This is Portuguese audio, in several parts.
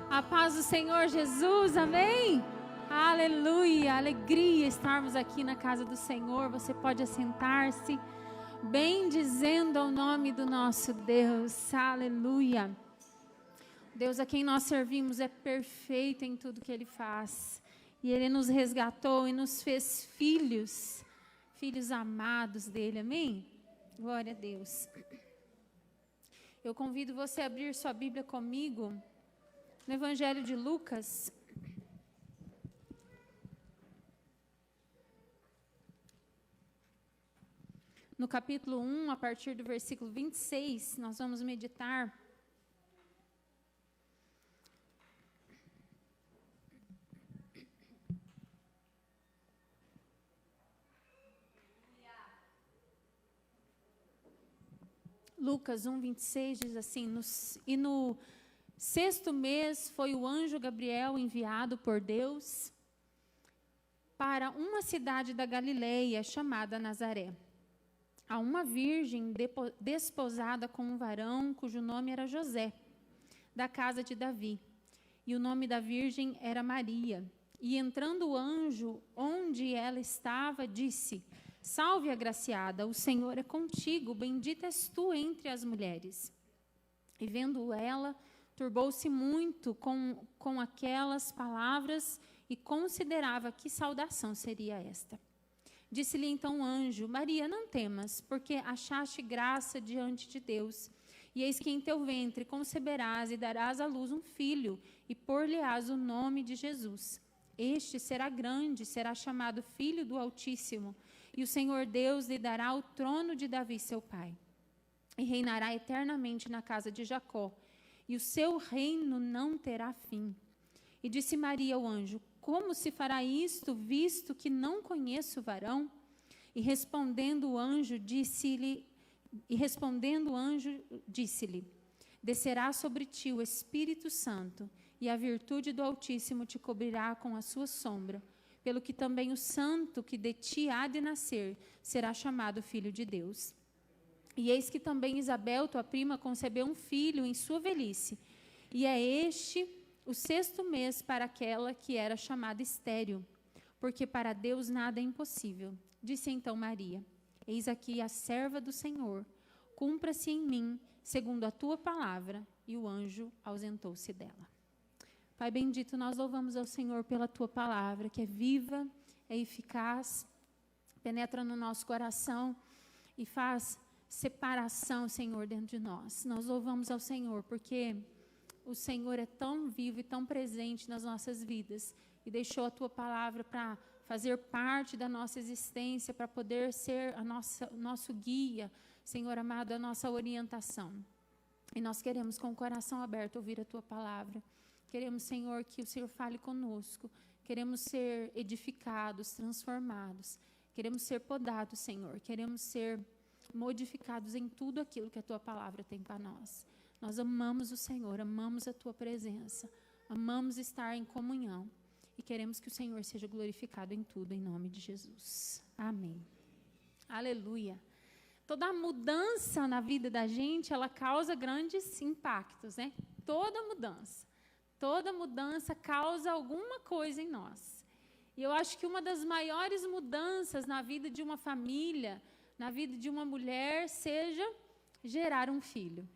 A paz do Senhor Jesus, amém? Aleluia, alegria estarmos aqui na casa do Senhor. Você pode assentar-se, bendizendo ao nome do nosso Deus, aleluia. Deus a quem nós servimos é perfeito em tudo que Ele faz. E Ele nos resgatou e nos fez filhos, filhos amados dEle, amém? Glória a Deus. Eu convido você a abrir sua Bíblia comigo no Evangelho de Lucas. No capítulo 1, a partir do versículo 26, nós vamos meditar. Lucas 1, 26 diz assim: E no sexto mês foi o anjo Gabriel enviado por Deus para uma cidade da Galileia chamada Nazaré, a uma virgem desposada com um varão cujo nome era José, da casa de Davi. E o nome da virgem era Maria. E entrando o anjo onde ela estava, disse: Salve, agraciada, o Senhor é contigo, bendita és tu entre as mulheres. E vendo ela, turbou-se muito com aquelas palavras e considerava que saudação seria esta. Disse-lhe então o anjo: Maria, não temas, porque achaste graça diante de Deus. E eis que em teu ventre conceberás e darás à luz um filho, e por-lhe-ás o nome de Jesus. Este será grande, será chamado Filho do Altíssimo. E o Senhor Deus lhe dará o trono de Davi, seu pai. E reinará eternamente na casa de Jacó. E o seu reino não terá fim. E disse Maria ao anjo: Como se fará isto, visto que não conheço o varão? E respondendo o anjo, disse-lhe: Descerá sobre ti o Espírito Santo, e a virtude do Altíssimo te cobrirá com a sua sombra. Pelo que também o santo que de ti há de nascer será chamado Filho de Deus. E eis que também Isabel, tua prima, concebeu um filho em sua velhice. E é este o sexto mês para aquela que era chamada estéril, porque para Deus nada é impossível. Disse então Maria: Eis aqui a serva do Senhor, cumpra-se em mim segundo a tua palavra. E o anjo ausentou-se dela. Pai bendito, nós louvamos ao Senhor pela tua palavra, que é viva, é eficaz, penetra no nosso coração e faz separação, Senhor, dentro de nós. Nós louvamos ao Senhor porque o Senhor é tão vivo e tão presente nas nossas vidas e deixou a tua palavra para fazer parte da nossa existência, para poder ser nosso guia, Senhor amado, a nossa orientação. E nós queremos com o coração aberto ouvir a tua palavra. Queremos, Senhor, que o Senhor fale conosco. Queremos ser edificados, transformados. Queremos ser podados, Senhor. Queremos ser modificados em tudo aquilo que a tua palavra tem para nós. Nós amamos o Senhor, amamos a tua presença, amamos estar em comunhão e queremos que o Senhor seja glorificado em tudo, em nome de Jesus. Amém. Aleluia. Toda mudança na vida da gente, ela causa grandes impactos, né? Toda mudança causa alguma coisa em nós. E eu acho que uma das maiores mudanças na vida de uma família, na vida de uma mulher, seja gerar um filho.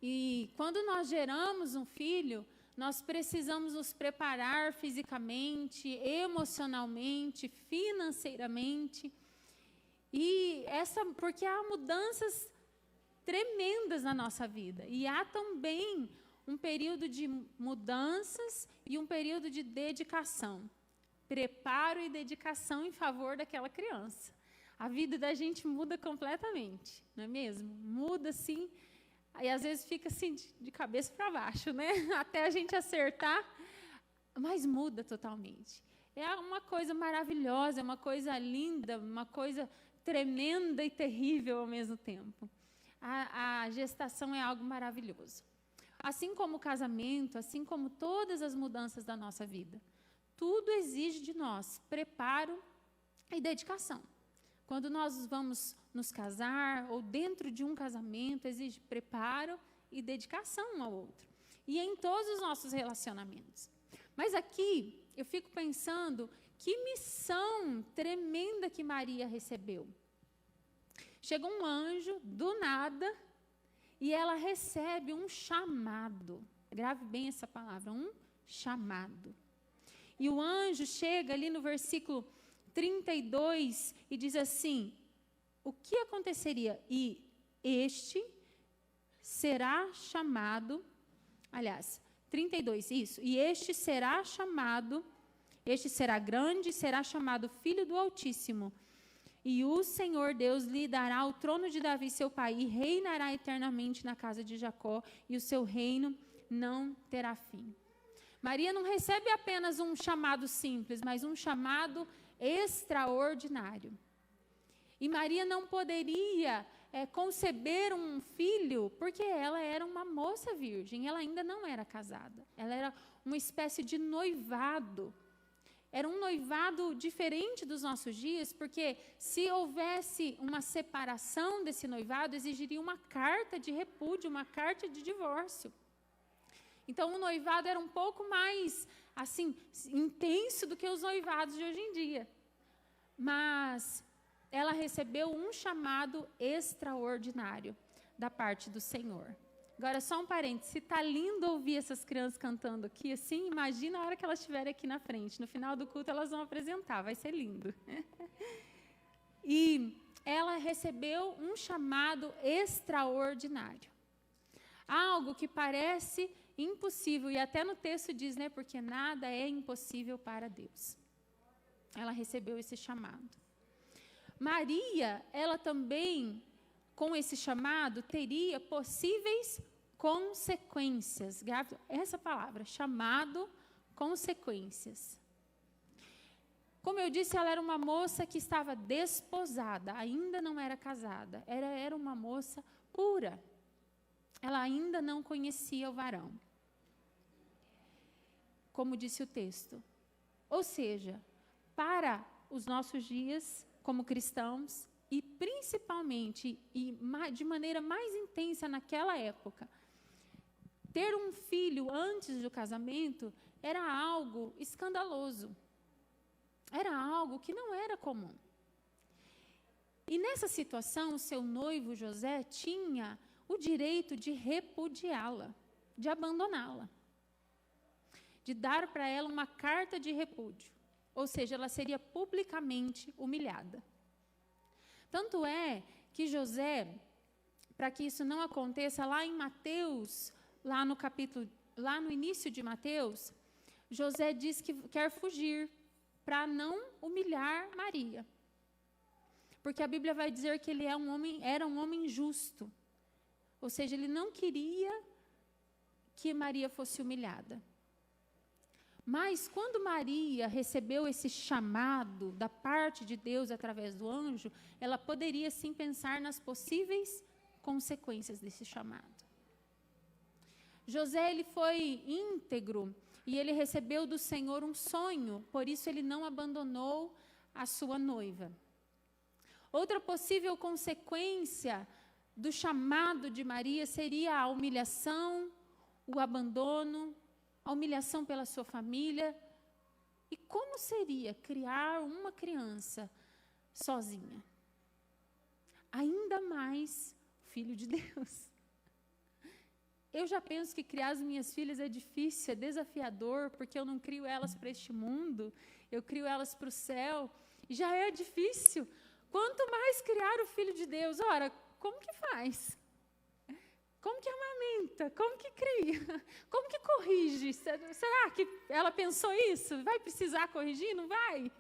E quando nós geramos um filho, nós precisamos nos preparar fisicamente, emocionalmente, financeiramente. Porque há mudanças tremendas na nossa vida. E há também um período de mudanças e um período de dedicação. Preparo e dedicação em favor daquela criança. A vida da gente muda completamente, não é mesmo? Muda assim, aí às vezes fica assim de cabeça para baixo, né? Até a gente acertar, mas muda totalmente. É uma coisa maravilhosa, é uma coisa linda, uma coisa tremenda e terrível ao mesmo tempo. A gestação é algo maravilhoso. Assim como o casamento, assim como todas as mudanças da nossa vida, tudo exige de nós preparo e dedicação. Quando nós vamos nos casar, ou dentro de um casamento, exige preparo e dedicação um ao outro. e em todos os nossos relacionamentos. Mas aqui eu fico pensando, que missão tremenda que Maria recebeu. Chega um anjo do nada e ela recebe um chamado. Grave bem essa palavra, um chamado. E o anjo chega ali no versículo 32 e diz assim: o que aconteceria? E este será chamado, aliás, 32, isso. E este será chamado, este será grande, será chamado Filho do Altíssimo. E o Senhor Deus lhe dará o trono de Davi, seu pai, e reinará eternamente na casa de Jacó, e o seu reino não terá fim. Maria não recebe apenas um chamado simples, mas um chamado extraordinário. E Maria não poderia conceber um filho, porque ela era uma moça virgem, ela ainda não era casada. Ela era uma espécie de noivado. Era um noivado diferente dos nossos dias, porque se houvesse uma separação desse noivado, exigiria uma carta de repúdio, uma carta de divórcio. Então, o noivado era um pouco mais, assim, intenso do que os noivados de hoje em dia. Mas ela recebeu um chamado extraordinário da parte do Senhor. Agora, só um parênteses, se está lindo ouvir essas crianças cantando aqui, assim, imagina a hora que elas estiverem aqui na frente. No final do culto, elas vão apresentar, vai ser lindo. E ela recebeu um chamado extraordinário. Algo que parece impossível, e até no texto diz, né, porque nada é impossível para Deus. Ela recebeu esse chamado. Maria, ela também, com esse chamado, teria possíveis consequências. Grave essa palavra, chamado, consequências. Como eu disse, ela era uma moça que estava desposada, ainda não era casada. Era uma moça pura. Ela ainda não conhecia o varão. Como disse o texto. Ou seja, para os nossos dias, como cristãos, e principalmente, e de maneira mais intensa naquela época, ter um filho antes do casamento era algo escandaloso. Era algo que não era comum. E nessa situação, o seu noivo José tinha o direito de repudiá-la, de abandoná-la, de dar para ela uma carta de repúdio. Ou seja, ela seria publicamente humilhada. Tanto é que José, para que isso não aconteça, lá em Mateus, lá no início de Mateus, José diz que quer fugir para não humilhar Maria. Porque a Bíblia vai dizer que ele era um homem justo. Ou seja, ele não queria que Maria fosse humilhada. Mas quando Maria recebeu esse chamado da parte de Deus através do anjo, ela poderia sim pensar nas possíveis consequências desse chamado. José, ele foi íntegro e ele recebeu do Senhor um sonho, por isso ele não abandonou a sua noiva. Outra possível consequência do chamado de Maria seria a humilhação, o abandono, a humilhação pela sua família. E como seria criar uma criança sozinha? Ainda mais filho de Deus. Eu já penso que criar as minhas filhas é difícil, é desafiador, porque eu não crio elas para este mundo, eu crio elas para o céu, e já é difícil. Quanto mais criar o filho de Deus, ora, como que faz? Como que amamenta? Como que cria? Como que corrige? Será que ela pensou isso? Vai precisar corrigir? Não vai?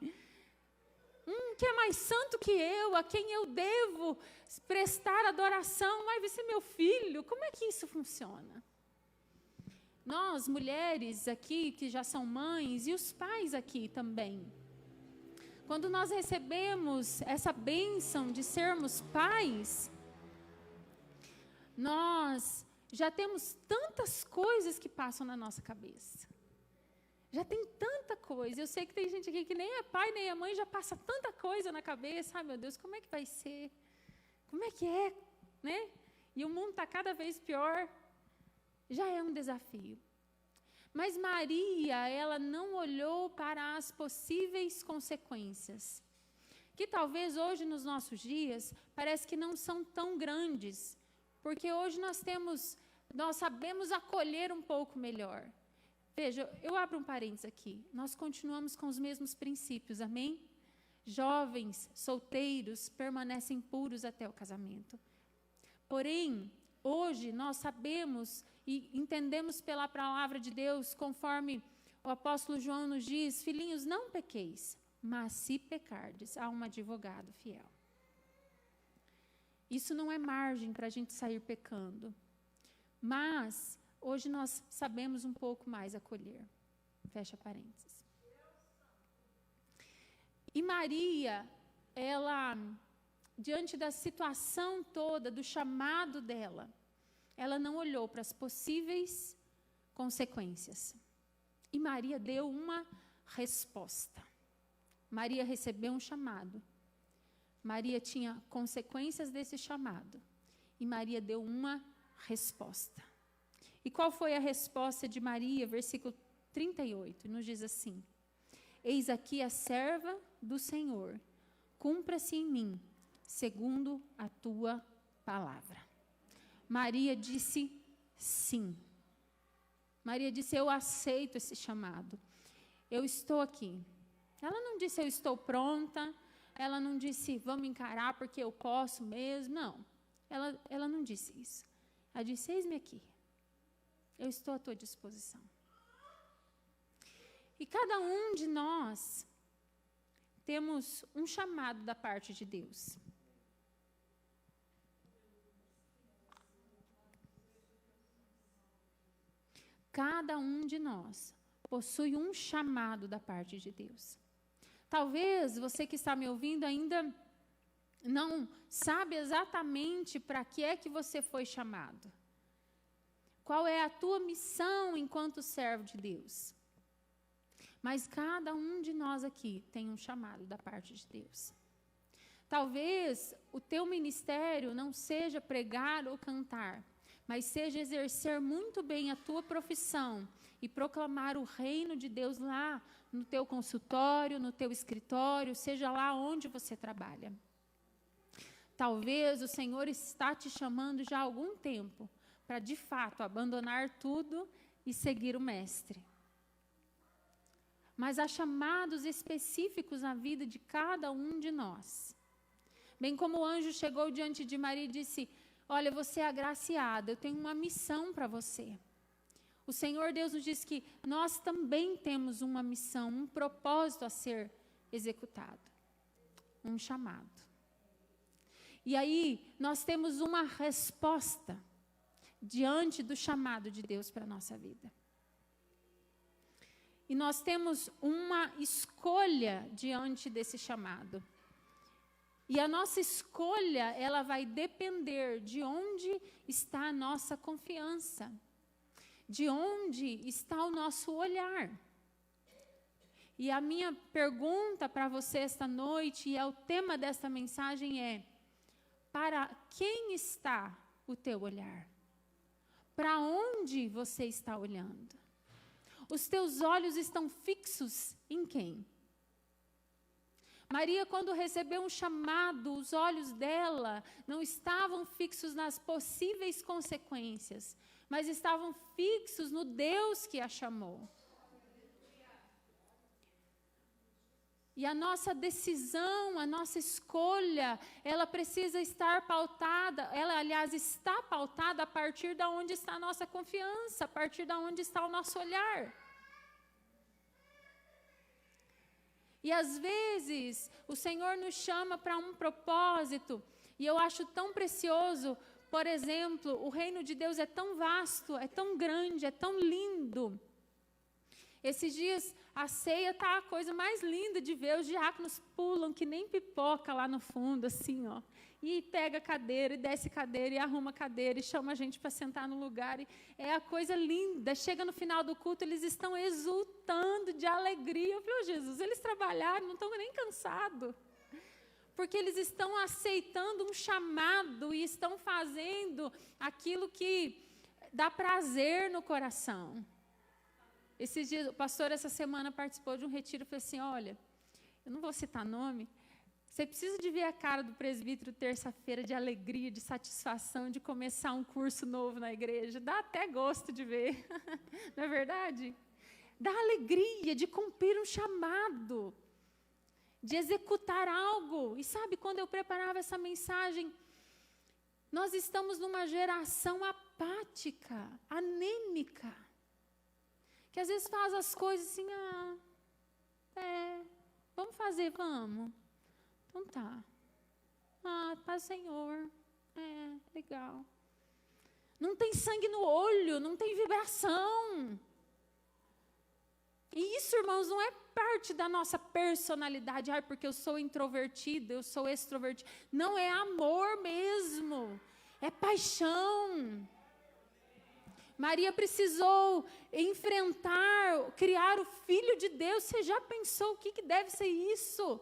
Que é mais santo que eu, a quem eu devo prestar adoração, vai ser meu filho. Como é que isso funciona? Nós, mulheres aqui, que já são mães, e os pais aqui também, quando nós recebemos essa bênção de sermos pais, nós já temos tantas coisas que passam na nossa cabeça. Já tem tanta coisa. Eu sei que tem gente aqui que nem é pai, nem é mãe, já passa tanta coisa na cabeça. Ai, meu Deus, como é que vai ser? Como é que é? Né? E o mundo está cada vez pior. Já é um desafio. Mas Maria, ela não olhou para as possíveis consequências, que talvez hoje nos nossos dias parece que não são tão grandes, porque hoje nós sabemos acolher um pouco melhor. Veja, eu abro um parênteses aqui, nós continuamos com os mesmos princípios, amém? Jovens, solteiros, permanecem puros até o casamento. Porém, hoje nós sabemos e entendemos pela palavra de Deus, conforme o apóstolo João nos diz, filhinhos, não pequeis, mas se pecardes, há um advogado fiel. Isso não é margem para a gente sair pecando, mas hoje nós sabemos um pouco mais acolher. Fecha parênteses. E Maria, ela, diante da situação toda, do chamado dela, ela não olhou para as possíveis consequências. E Maria deu uma resposta. Maria recebeu um chamado. Maria tinha consequências desse chamado. E Maria deu uma resposta. E qual foi a resposta de Maria? Versículo 38, nos diz assim: eis aqui a serva do Senhor, cumpra-se em mim, segundo a tua palavra. Maria disse sim. Maria disse, eu aceito esse chamado. Eu estou aqui. Ela não disse, eu estou pronta. Ela não disse, vamos encarar porque eu posso mesmo. Não. Ela não disse isso. Ela disse, eis-me aqui. Eu estou à tua disposição. E cada um de nós temos um chamado da parte de Deus. Cada um de nós possui um chamado da parte de Deus. Talvez você que está me ouvindo ainda não sabe exatamente para que é que você foi chamado. Qual é a tua missão enquanto servo de Deus? Mas cada um de nós aqui tem um chamado da parte de Deus. Talvez o teu ministério não seja pregar ou cantar, mas seja exercer muito bem a tua profissão e proclamar o reino de Deus lá no teu consultório, no teu escritório, seja lá onde você trabalha. Talvez o Senhor está te chamando já há algum tempo para, de fato, abandonar tudo e seguir o Mestre. Mas há chamados específicos na vida de cada um de nós. Bem como o anjo chegou diante de Maria e disse, olha, você é agraciada, eu tenho uma missão para você. O Senhor Deus nos diz que nós também temos uma missão, um propósito a ser executado. Um chamado. E aí, nós temos uma resposta diante do chamado de Deus para a nossa vida. E nós temos uma escolha diante desse chamado. E a nossa escolha, ela vai depender de onde está a nossa confiança. De onde está o nosso olhar. E a minha pergunta para você esta noite, e é o tema desta mensagem é, para quem está o teu olhar? Para onde você está olhando? Os teus olhos estão fixos em quem? Maria, quando recebeu um chamado, os olhos dela não estavam fixos nas possíveis consequências, mas estavam fixos no Deus que a chamou. E a nossa decisão, a nossa escolha, ela precisa estar pautada, ela, aliás, está pautada a partir de onde está a nossa confiança, a partir de onde está o nosso olhar. E às vezes, o Senhor nos chama para um propósito, e eu acho tão precioso, por exemplo, o reino de Deus é tão vasto, é tão grande, é tão lindo. Esses dias, a ceia está a coisa mais linda de ver, os diáconos pulam que nem pipoca lá no fundo, assim, ó. E pega a cadeira, e desce cadeira, e arruma cadeira, e chama a gente para sentar no lugar. E é a coisa linda. Chega no final do culto, eles estão exultando de alegria. Eu falei, oh, Jesus, eles trabalharam, não estão nem cansados. Porque eles estão aceitando um chamado e estão fazendo aquilo que dá prazer no coração. Esses dias, o pastor essa semana participou de um retiro e falou assim, olha, eu não vou citar nome, você precisa de ver a cara do presbítero terça-feira de alegria, de satisfação, de começar um curso novo na igreja. Dá até gosto de ver, não é verdade? Dá alegria de cumprir um chamado, de executar algo. E sabe, quando eu preparava essa mensagem, nós estamos numa geração apática, anêmica, que às vezes faz as coisas assim, vamos fazer, vamos. Então tá. Paz, Senhor. Legal. Não tem sangue no olho, não tem vibração. E isso, irmãos, não é parte da nossa personalidade. Porque eu sou introvertido, eu sou extrovertido. Não, é amor mesmo. É paixão. Maria precisou enfrentar, criar o Filho de Deus. Você já pensou o que deve ser isso?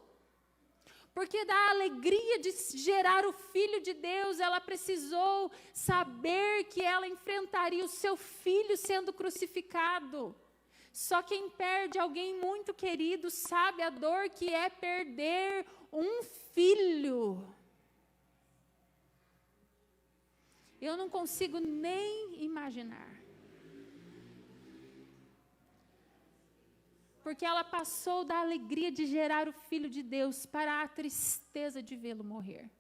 Porque da alegria de gerar o Filho de Deus, ela precisou saber que ela enfrentaria o seu filho sendo crucificado. Só quem perde alguém muito querido sabe a dor que é perder um filho. Eu não consigo nem imaginar. Porque ela passou da alegria de gerar o Filho de Deus para a tristeza de vê-lo morrer.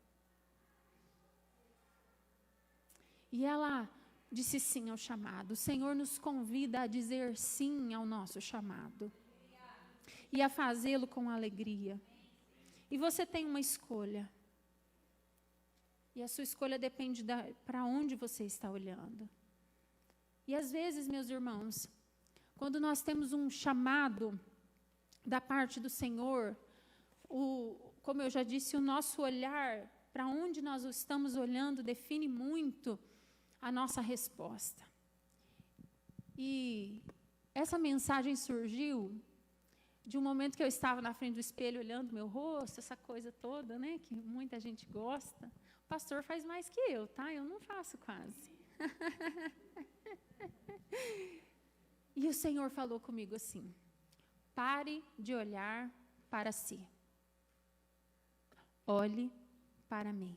E ela disse sim ao chamado. O Senhor nos convida a dizer sim ao nosso chamado. E a fazê-lo com alegria. E você tem uma escolha. E a sua escolha depende para onde você está olhando. E às vezes, meus irmãos, quando nós temos um chamado da parte do Senhor, como eu já disse, o nosso olhar, para onde nós estamos olhando, define muito a nossa resposta. E essa mensagem surgiu de um momento que eu estava na frente do espelho, olhando meu rosto, essa coisa toda, né, que muita gente gosta. O pastor faz mais que eu, tá? Eu não faço quase. E o Senhor falou comigo assim: pare de olhar para si. Olhe para mim.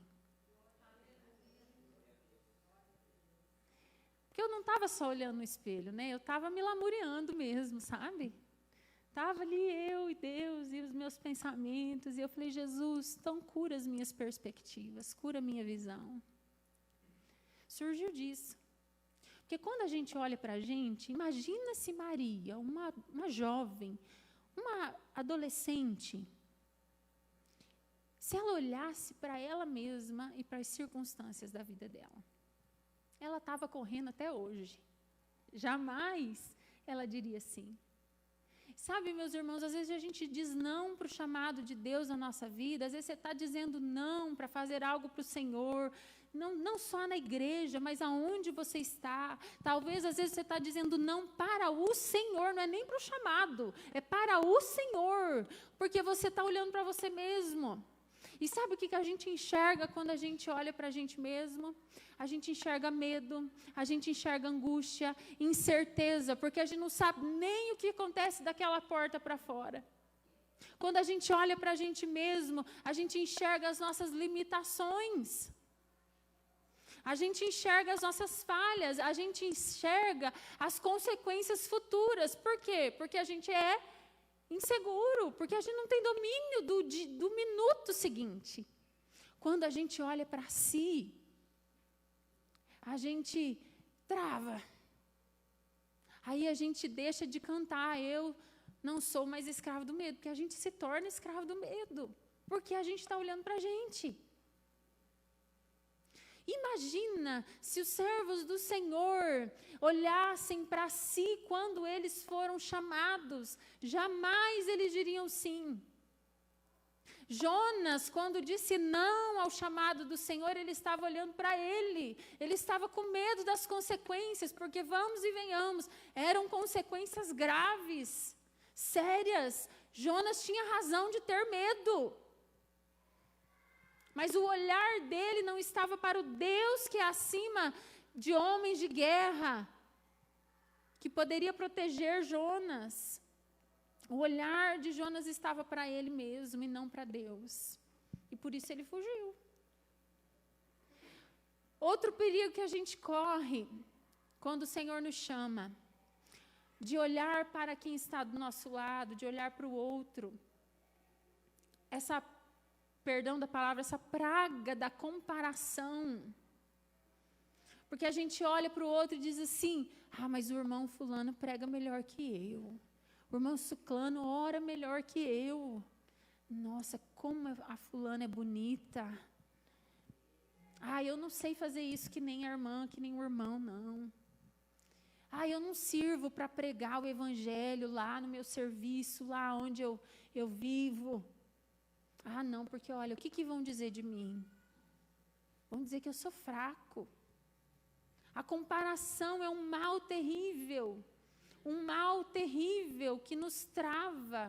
Porque eu não estava só olhando no espelho, né? Eu estava me lamuriando mesmo, sabe? Estava ali eu e Deus e os meus pensamentos. E eu falei, Jesus, então cura as minhas perspectivas, cura a minha visão. Surgiu disso. Porque quando a gente olha para a gente, imagina se Maria, uma jovem, uma adolescente, se ela olhasse para ela mesma e para as circunstâncias da vida dela. Ela estava correndo até hoje. Jamais ela diria sim. Sabe, meus irmãos, às vezes a gente diz não para o chamado de Deus na nossa vida, às vezes você está dizendo não para fazer algo para o Senhor, não só na igreja, mas aonde você está. Talvez, às vezes, você está dizendo não para o Senhor, não é nem para o chamado, é para o Senhor, porque você está olhando para você mesmo. E sabe o que a gente enxerga quando a gente olha para a gente mesmo? A gente enxerga medo, a gente enxerga angústia, incerteza, porque a gente não sabe nem o que acontece daquela porta para fora. Quando a gente olha para a gente mesmo, a gente enxerga as nossas limitações. A gente enxerga as nossas falhas, a gente enxerga as consequências futuras. Por quê? Porque a gente é inseguro, porque a gente não tem domínio do minuto seguinte. Quando a gente olha para si, a gente trava. Aí a gente deixa de cantar, eu não sou mais escravo do medo, porque a gente se torna escravo do medo, porque a gente está olhando para a gente. Imagina se os servos do Senhor olhassem para si quando eles foram chamados, jamais eles diriam sim. Jonas, quando disse não ao chamado do Senhor, ele estava olhando para ele estava com medo das consequências, porque vamos e venhamos, eram consequências graves, sérias. Jonas tinha razão de ter medo. Mas o olhar dele não estava para o Deus que é acima de homens de guerra. que poderia proteger Jonas. O olhar de Jonas estava para ele mesmo e não para Deus. E por isso ele fugiu. Outro perigo que a gente corre quando o Senhor nos chama, de olhar para quem está do nosso lado, de olhar para o outro. Essa, perdão da palavra, essa praga da comparação. Porque a gente olha para o outro e diz assim, mas o irmão fulano prega melhor que eu. O irmão Suclano ora melhor que eu. Nossa, como a fulana é bonita. Eu não sei fazer isso que nem a irmã, que nem o irmão, não. Eu não sirvo para pregar o evangelho lá no meu serviço, lá onde eu vivo. Não, porque olha, o que vão dizer de mim? Vão dizer que eu sou fraco. A comparação é um mal terrível. Um mal terrível que nos trava,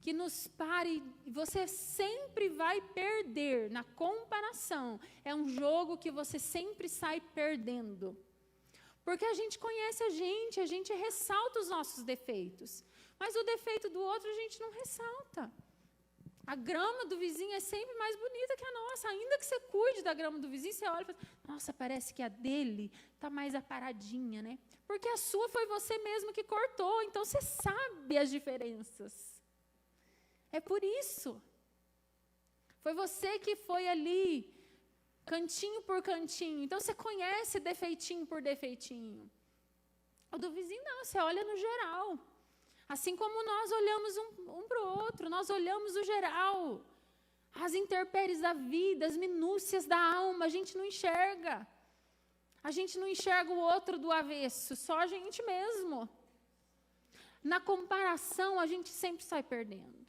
que nos para, e você sempre vai perder na comparação. É um jogo que você sempre sai perdendo. Porque a gente conhece a gente ressalta os nossos defeitos. Mas o defeito do outro a gente não ressalta. A grama do vizinho é sempre mais bonita que a nossa. Ainda que você cuide da grama do vizinho, você olha e fala, nossa, parece que a dele está mais aparadinha, né? Porque a sua foi você mesmo que cortou, então você sabe as diferenças. É por isso. Foi você que foi ali, cantinho por cantinho. Então você conhece defeitinho por defeitinho. O do vizinho não, você olha no geral. Assim como nós olhamos um para o outro, nós olhamos o geral. As intempéries da vida, as minúcias da alma, a gente não enxerga. A gente não enxerga o outro do avesso, só a gente mesmo. Na comparação, a gente sempre sai perdendo.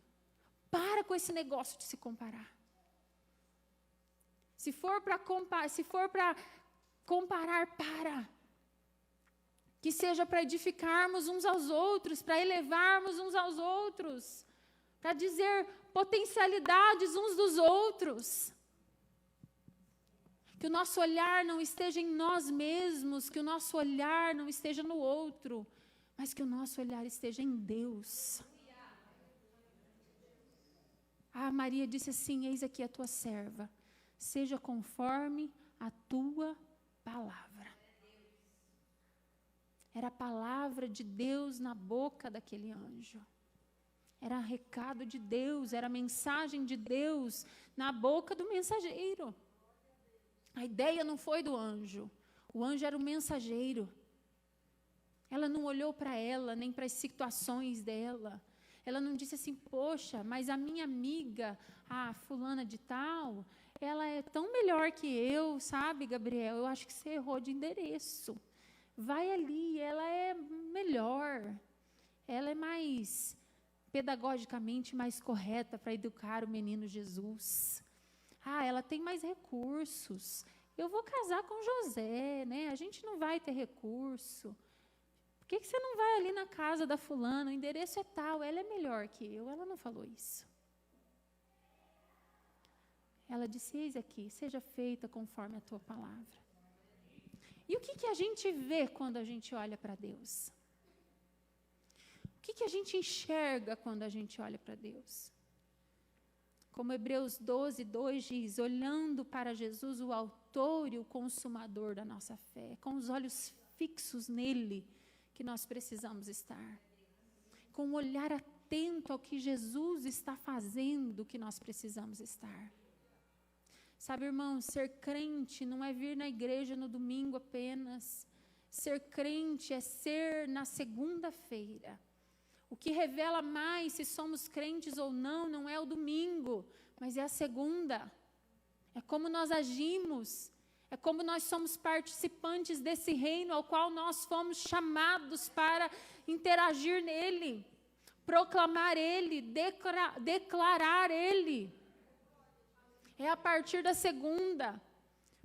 Para com esse negócio de se comparar. Se for para comparar, para. Que seja para edificarmos uns aos outros, para elevarmos uns aos outros, para dizer potencialidades uns dos outros. Que o nosso olhar não esteja em nós mesmos, que o nosso olhar não esteja no outro, mas que o nosso olhar esteja em Deus. Maria disse assim, eis aqui a tua serva, seja conforme a tua palavra. Era a palavra de Deus na boca daquele anjo. Era recado de Deus, era a mensagem de Deus na boca do mensageiro. A ideia não foi do anjo. O anjo era o mensageiro. Ela não olhou para ela, nem para as situações dela. Ela não disse assim, poxa, mas a minha amiga, a fulana de tal, ela é tão melhor que eu, sabe, Gabriel? Eu acho que você errou de endereço. Vai ali, ela é melhor. Ela é mais pedagogicamente mais correta para educar o menino Jesus. Ela tem mais recursos. Eu vou casar com José, né? A gente não vai ter recurso. Por que você não vai ali na casa da fulana? O endereço é tal, ela é melhor que eu. Ela não falou isso. Ela disse, eis aqui, seja feita conforme a tua palavra. E o que a gente vê quando a gente olha para Deus? O que a gente enxerga quando a gente olha para Deus? Como Hebreus 12, 2 diz, olhando para Jesus, o autor e o consumador da nossa fé, com os olhos fixos nele, que nós precisamos estar. Com um olhar atento ao que Jesus está fazendo, que nós precisamos estar. Sabe, irmão, ser crente não é vir na igreja no domingo apenas. Ser crente é ser na segunda-feira. O que revela mais se somos crentes ou não é o domingo, mas é a segunda. É como nós agimos, é como nós somos participantes desse reino ao qual nós fomos chamados para interagir nele, proclamar ele, declarar ele. É a partir da segunda,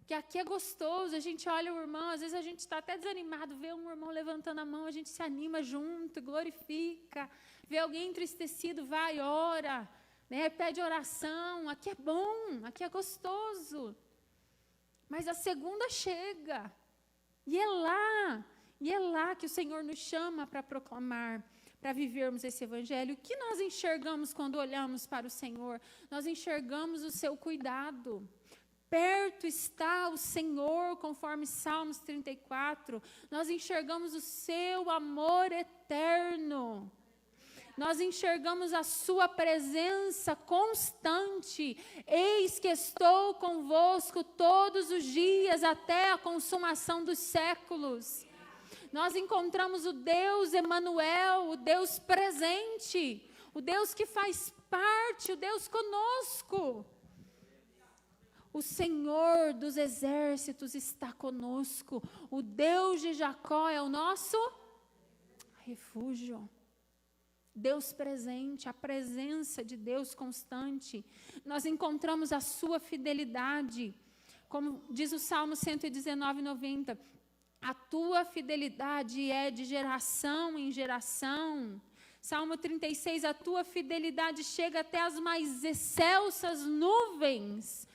que aqui é gostoso, a gente olha o irmão, às vezes a gente está até desanimado, vê um irmão levantando a mão, a gente se anima junto, glorifica, vê alguém entristecido, vai, ora, né, pede oração, aqui é bom, aqui é gostoso. Mas a segunda chega, e é lá, E é lá que o Senhor nos chama para proclamar, para vivermos esse evangelho. O que nós enxergamos quando olhamos para o Senhor? Nós enxergamos o seu cuidado. Perto está o Senhor, conforme Salmos 34. Nós enxergamos o seu amor eterno. Nós enxergamos a sua presença constante. Eis que estou convosco todos os dias até a consumação dos séculos. Nós encontramos o Deus Emanuel, o Deus presente, o Deus que faz parte, o Deus conosco. O Senhor dos exércitos está conosco. O Deus de Jacó é o nosso refúgio. Deus presente, a presença de Deus constante. Nós encontramos a sua fidelidade. Como diz o Salmo 119, 90. A tua fidelidade é de geração em geração. Salmo 36, a tua fidelidade chega até as mais excelsas nuvens.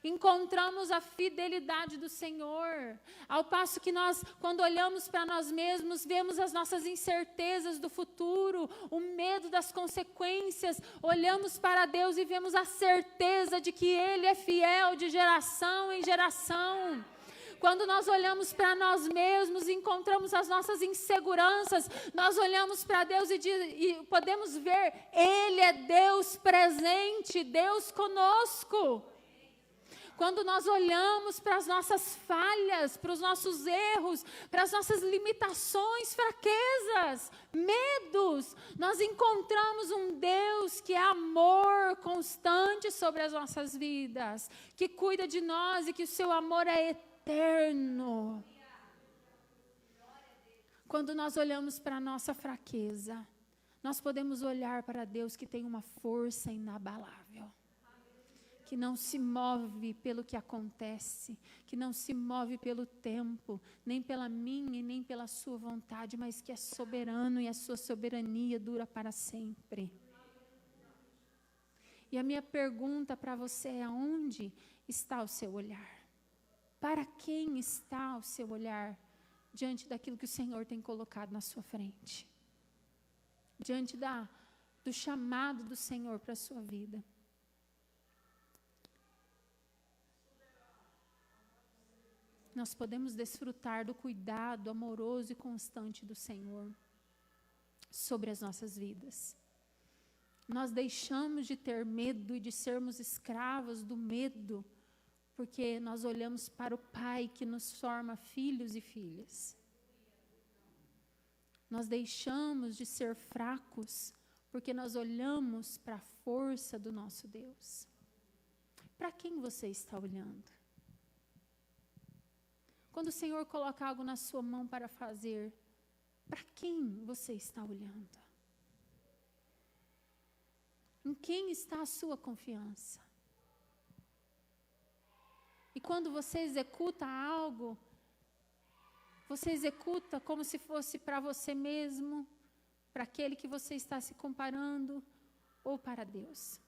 Encontramos a fidelidade do Senhor, ao passo que nós, quando olhamos para nós mesmos, vemos as nossas incertezas do futuro, o medo das consequências, olhamos para Deus e vemos a certeza de que Ele é fiel de geração em geração. Quando nós olhamos para nós mesmos e encontramos as nossas inseguranças, nós olhamos para Deus e podemos ver, Ele é Deus presente, Deus conosco. Quando nós olhamos para as nossas falhas, para os nossos erros, para as nossas limitações, fraquezas, medos, nós encontramos um Deus que é amor constante sobre as nossas vidas, que cuida de nós e que o seu amor é eterno. Quando nós olhamos para a nossa fraqueza, nós podemos olhar para Deus que tem uma força inabalável, que não se move pelo que acontece, que não se move pelo tempo, nem pela minha e nem pela sua vontade, mas que é soberano e a sua soberania dura para sempre. E a minha pergunta para você é: aonde está o seu olhar? Para quem está o seu olhar diante daquilo que o Senhor tem colocado na sua frente? Diante do chamado do Senhor para a sua vida? Nós podemos desfrutar do cuidado amoroso e constante do Senhor sobre as nossas vidas. Nós deixamos de ter medo e de sermos escravos do medo, porque nós olhamos para o Pai que nos forma filhos e filhas. Nós deixamos de ser fracos, porque nós olhamos para a força do nosso Deus. Para quem você está olhando? Quando o Senhor coloca algo na sua mão para fazer, para quem você está olhando? Em quem está a sua confiança? E quando você executa algo, você executa como se fosse para você mesmo, para aquele que você está se comparando, ou para Deus?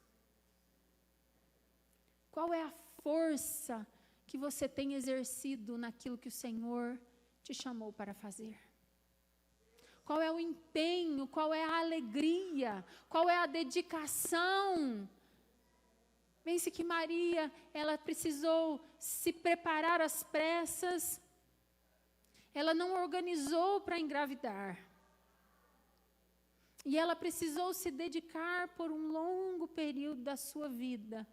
Qual é a força que você tem exercido naquilo que o Senhor te chamou para fazer? Qual é o empenho, qual é a alegria, qual é a dedicação? Pense que Maria, ela precisou se preparar às pressas, ela não organizou para engravidar. E ela precisou se dedicar por um longo período da sua vida.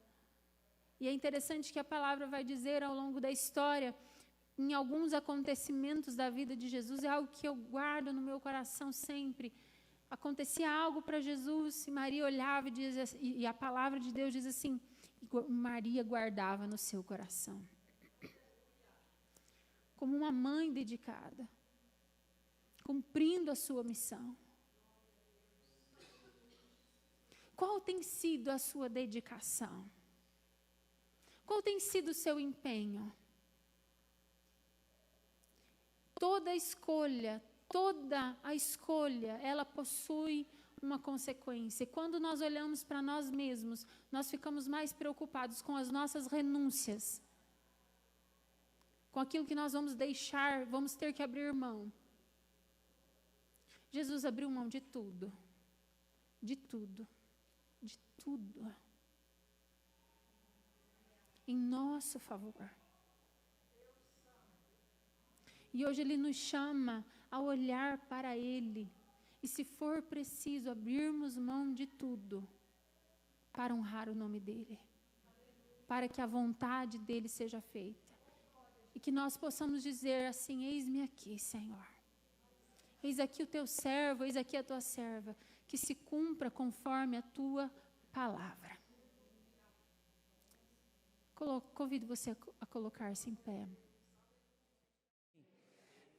E é interessante que a palavra vai dizer ao longo da história, em alguns acontecimentos da vida de Jesus, é algo que eu guardo no meu coração sempre. Acontecia algo para Jesus, e Maria olhava e a palavra de Deus diz assim: Maria guardava no seu coração. Como uma mãe dedicada, cumprindo a sua missão. Qual tem sido a sua dedicação? Qual tem sido o seu empenho? Toda a escolha, ela possui uma consequência. E quando nós olhamos para nós mesmos, nós ficamos mais preocupados com as nossas renúncias, com aquilo que nós vamos deixar, vamos ter que abrir mão, Jesus abriu mão de tudo. De tudo. De tudo. Em nosso favor. E hoje Ele nos chama a olhar para Ele. E se for preciso, abrirmos mão de tudo para honrar o nome dEle. Para que a vontade dEle seja feita. E que nós possamos dizer assim: eis-me aqui, Senhor. Eis aqui o teu servo, eis aqui a tua serva. Que se cumpra conforme a tua palavra. Convido você a colocar-se em pé.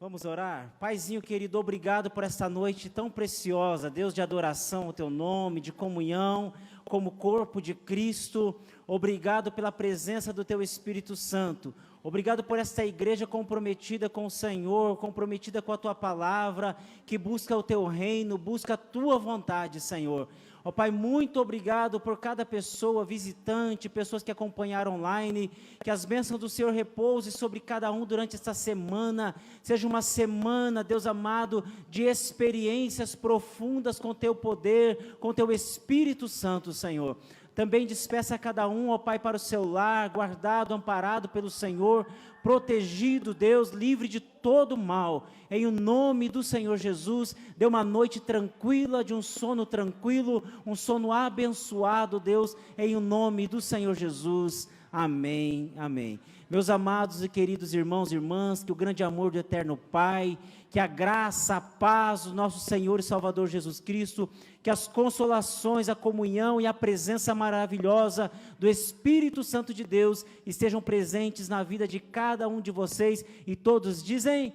Vamos orar? Paizinho querido, obrigado por esta noite tão preciosa, Deus, de adoração ao teu nome, de comunhão, como corpo de Cristo. Obrigado pela presença do teu Espírito Santo. Obrigado por esta igreja comprometida com o Senhor, comprometida com a tua palavra, que busca o teu reino, busca a tua vontade, Senhor. Ó Pai, muito obrigado por cada pessoa visitante, pessoas que acompanharam online, que as bênçãos do Senhor repousem sobre cada um durante esta semana, seja uma semana, Deus amado, de experiências profundas com teu poder, com teu Espírito Santo, Senhor. Também despeça cada um, ó Pai, para o seu lar, guardado, amparado pelo Senhor, protegido, Deus, livre de todo mal, em o nome do Senhor Jesus. Dê uma noite tranquila, de um sono tranquilo, um sono abençoado, Deus, em o nome do Senhor Jesus. Amém, amém. Meus amados e queridos irmãos e irmãs, que o grande amor do eterno Pai, que a graça, a paz do nosso Senhor e Salvador Jesus Cristo, que as consolações, a comunhão e a presença maravilhosa do Espírito Santo de Deus estejam presentes na vida de cada um de vocês, e todos dizem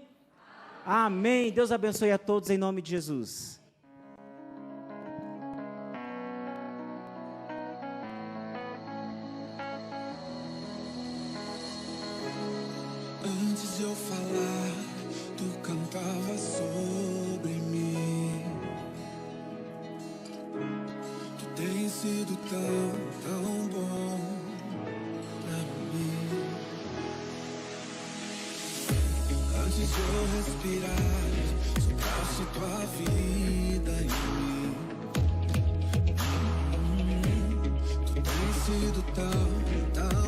amém. Deus abençoe a todos em nome de Jesus. Antes de eu falar, tu cantava sobre mim. Tu tens sido tão bom pra mim. Antes de eu respirar, sopraste tua vida em mim. Tu tens sido tão